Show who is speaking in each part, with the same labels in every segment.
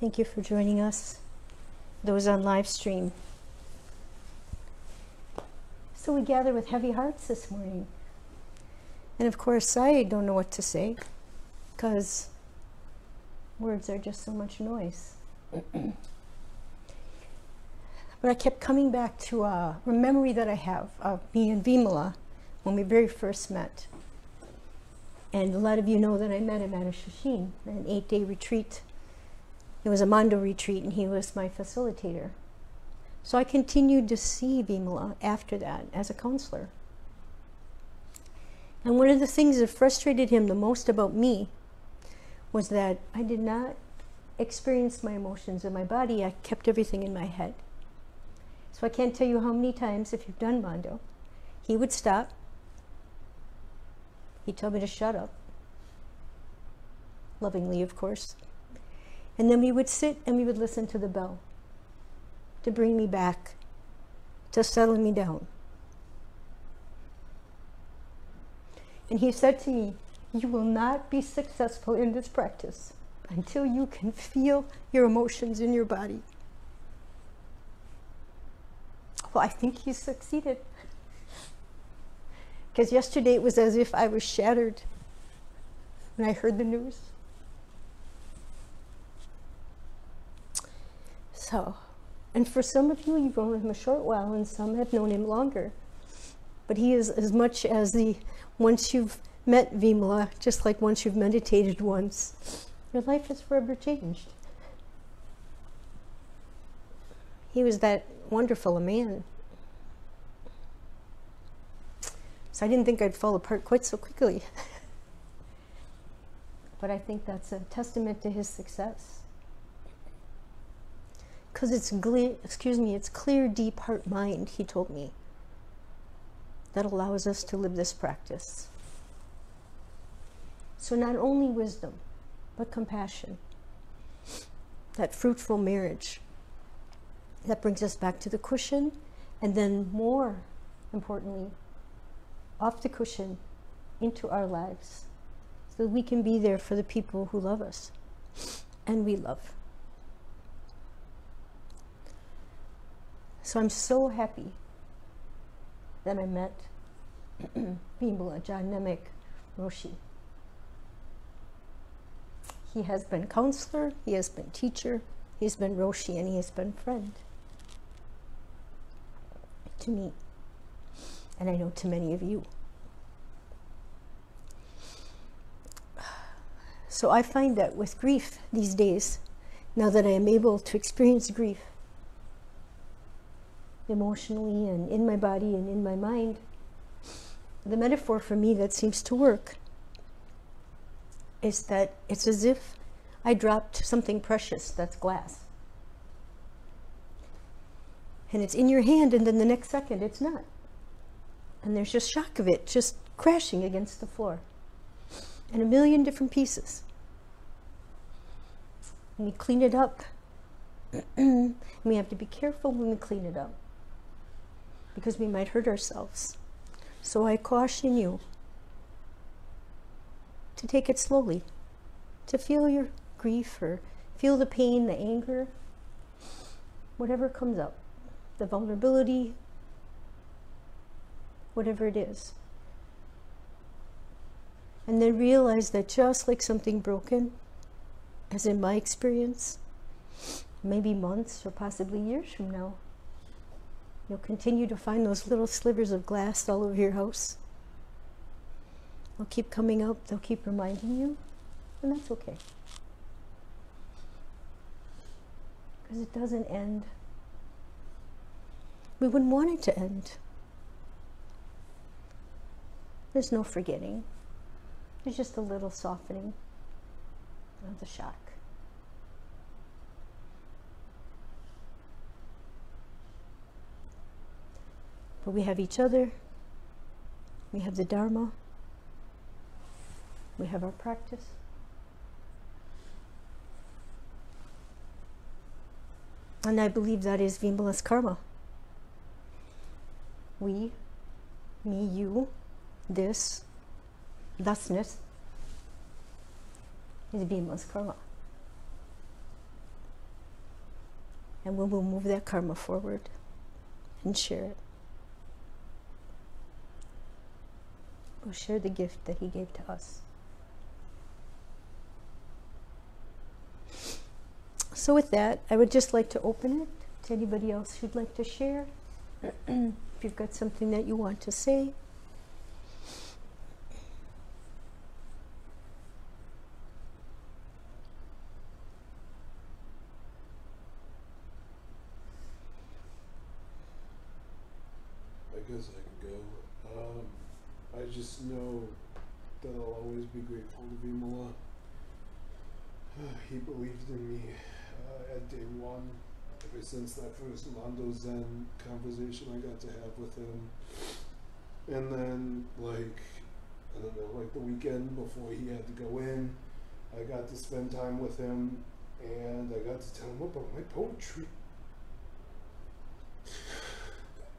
Speaker 1: Thank you for joining us, those on live stream. So we gather with heavy hearts this morning. And of course, I don't know what to say, because words are just so much noise. But I kept coming back to a memory that I have of me and Vimala when we very first met. And a lot of you know that I met him at a Shashin, an 8-day retreat. It was a Mando retreat, and he was my facilitator. So I continued to see Vimala after that as a counselor. And one of the things that frustrated him the most about me was that I did not experience my emotions in my body. I kept everything in my head. So I can't tell you how many times, if you've done Mando, he would stop. He'd tell me to shut up. Lovingly, of course. And then we would sit and we would listen to the bell to bring me back, to settle me down. And he said to me, "You will not be successful in this practice until you can feel your emotions in your body." Well, I think he succeeded. Because yesterday it was as if I was shattered when I heard the news. So, and for some of you, you've known him a short while, and some have known him longer. But he is as much as once you've met Vimala, just like once you've meditated once, your life is forever changed. He was that wonderful a man. So I didn't think I'd fall apart quite so quickly. But I think that's a testament to his success. Because it's clear, deep heart mind, he told me, that allows us to live this practice. So not only wisdom, but compassion. That fruitful marriage. That brings us back to the cushion, and then more importantly, off the cushion into our lives, so that we can be there for the people who love us and we love. So I'm so happy that I met Vimala Ajahn Namak Roshi. He has been counselor, he has been teacher, he has been Roshi, and he has been friend to me, and I know to many of you. So I find that with grief these days, now that I am able to experience grief emotionally and in my body and in my mind, the metaphor for me that seems to work is that it's as if I dropped something precious that's glass. And it's in your hand, and then the next second it's not. And there's just shock of it just crashing against the floor. And a million different pieces. And we clean it up. And we have to be careful when we clean it up, because we might hurt ourselves. So I caution you to take it slowly, to feel your grief or feel the pain, the anger, whatever comes up, the vulnerability, whatever it is. And then realize that just like something broken, as in my experience, maybe months or possibly years from now, you'll continue to find those little slivers of glass all over your house. They'll keep coming up, they'll keep reminding you, and that's okay. Because it doesn't end. We wouldn't want it to end. There's no forgetting. There's just a little softening of the shock. But we have each other, we have the Dharma, we have our practice. And I believe that is Vimala's karma. We, me, you, this, thusness is Vimala's karma. And we will move that karma forward and share it. We'll share the gift that he gave to us. So with that, I would just like to open it to anybody else who'd like to share. If you've got something that you want to say.
Speaker 2: I guess I can go. I just know that I'll always be grateful to Vimala. He believed in me at day one, ever since that first Mondo Zen conversation I got to have with him. And then, like, I don't know, like the weekend before he had to go in, I got to spend time with him, and I got to tell him about my poetry.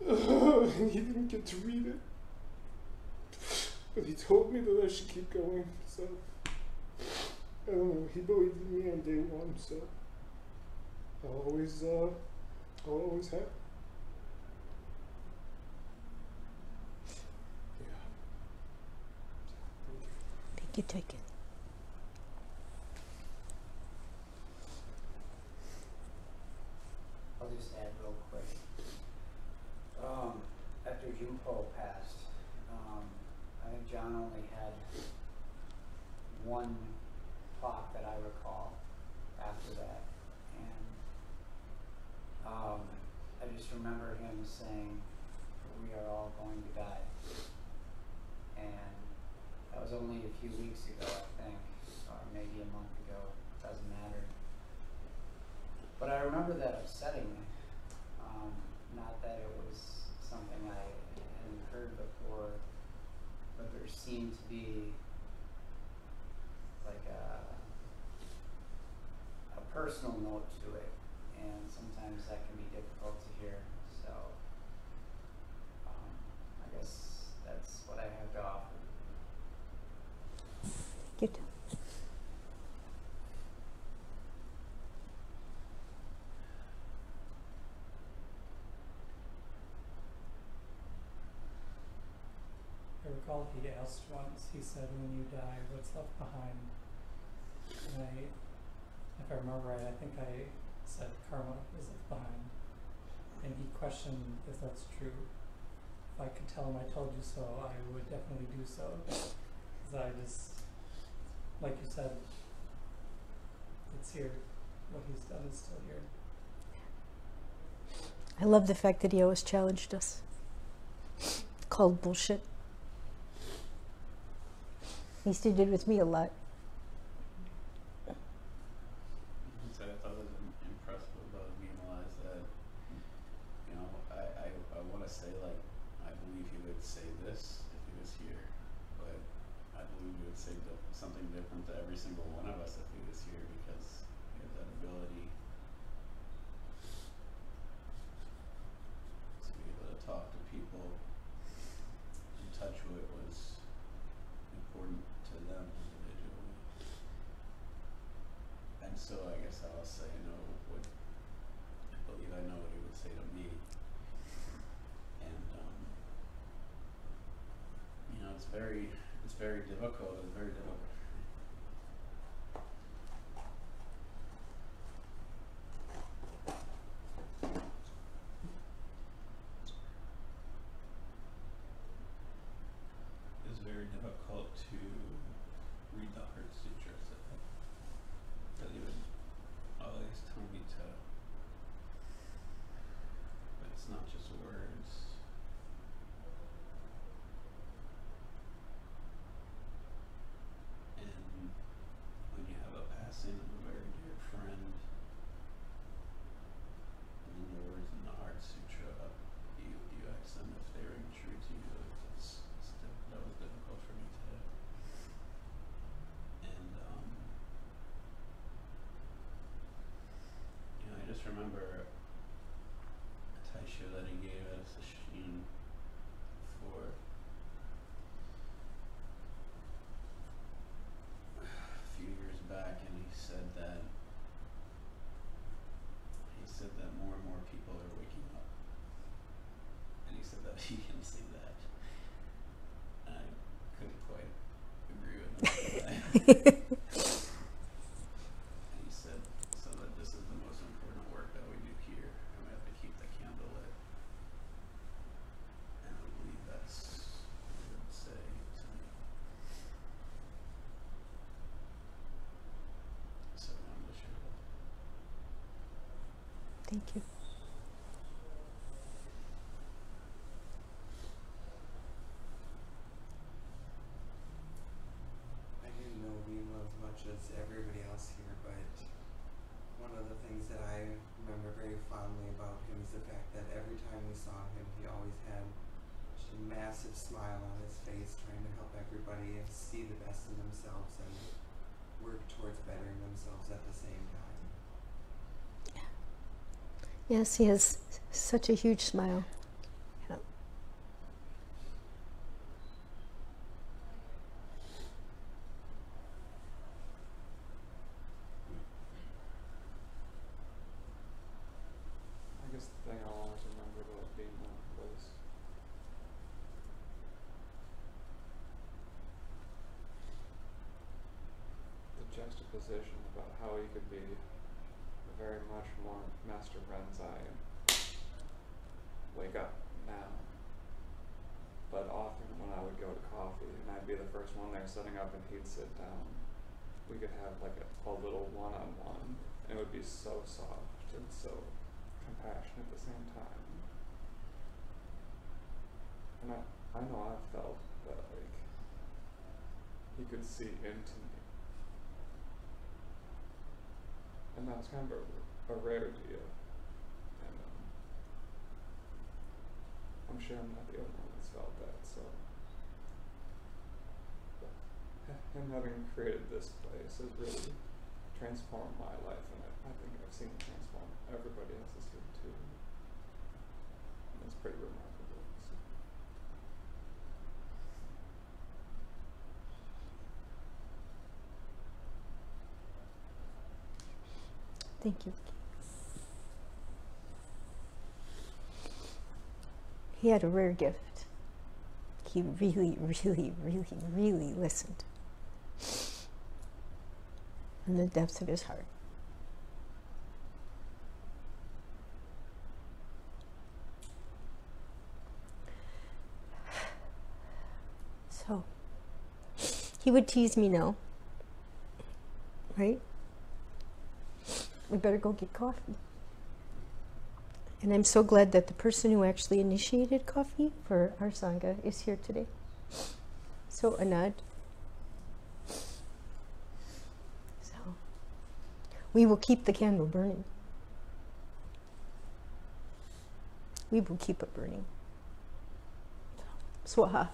Speaker 2: And he didn't get to read it. But he told me that I should keep going, so I don't know, he believed in me on day one, so I'll always have. Yeah.
Speaker 1: Thank you, take it.
Speaker 3: I'll just add real quick. After Junpo passed, I think John only had one talk that I recall after that, and I just remember him saying, "We are all going to die," and that was only a few weeks ago, I think, or maybe a month ago. Doesn't matter. But I remember that upsetting me. Not that it was something I hadn't heard before, but there seemed to be like a personal note to it, and sometimes that can be difficult to hear. So I guess that's what I have to offer.
Speaker 1: Good.
Speaker 4: I recall he asked once, he said, when you die, what's left behind? And if I remember right, I think I said karma is left behind. And he questioned if that's true. If I could tell him I told you so, I would definitely do so. Because I just, like you said, it's here. What he's done is still here.
Speaker 1: I love the fact that he always challenged us. Called bullshit. He still did with me a lot.
Speaker 5: So I thought was impressive about Vimala is that, you know, I want to say, like, I believe he would say this if he was here, but I believe he would say something different to every single one of us if he was here, because he has that ability to be able to talk to people and touch what was important to them individually. And so I guess I'll say, you know, what I believe I know what he would say to me. And you know, it's very difficult. It's very difficult. It's very difficult to read the Heart Sutras. That he would always tell me to. But it's not just words. And when you have a passing of a very dear friend, and then the words in the Heart Sutra, you ask them if they ring true to you. That was difficult for me today. And you know, I just remember a taisho that he gave us, a shin, for a few years back, and he said that And he said, so that this is the most important work that we do here, and we have to keep the candle lit. And I believe that's what he would say to me. So I wish you well.
Speaker 1: Thank you.
Speaker 6: I didn't know Vima as much as everybody else here, but one of the things that I remember very fondly about him is the fact that every time we saw him, he always had just a massive smile on his face, trying to help everybody see the best in themselves and work towards bettering themselves at the same time.
Speaker 1: Yes, he has such a huge smile. Yeah.
Speaker 7: I guess the thing I always remember about Bima was the juxtaposition about how he could be very much more Master Renzai and wake up now. But often when I would go to coffee and I'd be the first one there setting up and he'd sit down, we could have like a little one-on-one and it would be so soft and so compassionate at the same time. And I know I've felt that like he could see into me. And that was kind of a rarity of, and I'm sure I'm not the only one that's felt that, so. But him having created this place has really transformed my life, and I think I've seen it transform everybody else's here too. And it's pretty remarkable. So.
Speaker 1: Thank you. He had a rare gift. He really, really, really, really listened in the depths of his heart. So, he would tease me now, right? We better go get coffee. And I'm so glad that the person who actually initiated coffee for our Sangha is here today. So, Anand. So, we will keep the candle burning. We will keep it burning. Swaha.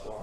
Speaker 7: Wow.